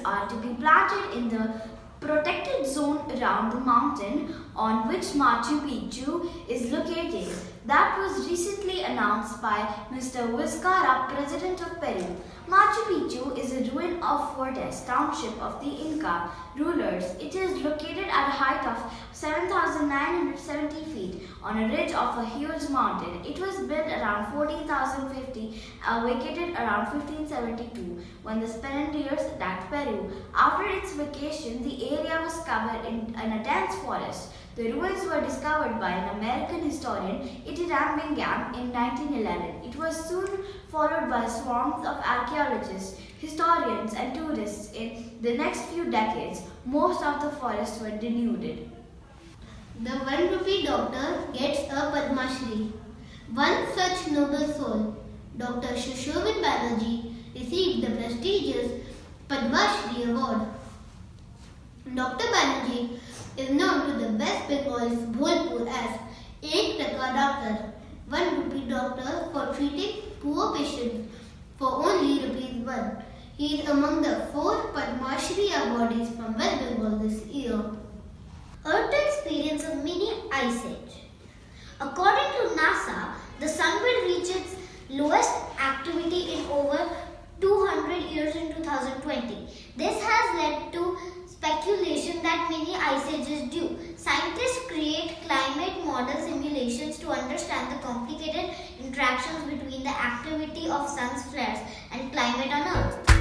are to be planted in the protected zone around the mountain on which Machu Picchu is located. That was recently announced by Mr. Vizcarra, President of Peru. Machu Picchu is a ruin of Fortes township of the Inca rulers. It is located at a height of 7,970 feet on a ridge of a huge mountain. It was built around 14,050 and vacated around 1572 when the Spaniards attacked Peru. After its vacation, the area was covered in a dense forest. The ruins were discovered by an American historian, Itiram Bingham, in 1911. It was soon followed by swarms of archaeologists, historians and tourists. In the next few decades, most of the forests were denuded. The 1 rupee doctor gets a Padma Shri. One such noble soul, Dr. Shoshovan Banerjee, received the prestigious Padma Shri award. Dr. Banerjee is known to the West Bengal's Bholpur as 1 Taka doctor, 1 rupee doctor for treating poor patients for only ₹1. He is among the 4 Padma Shri awardees from West Bengal this year. Earth to experience a mini ice age. According to NASA, the sun will reach its lowest activity in over 200 years in 2020. This has led to speculation that mini ice age is due. Scientists create climate model simulations to understand the complicated interactions between the activity of sun's flares and climate on Earth.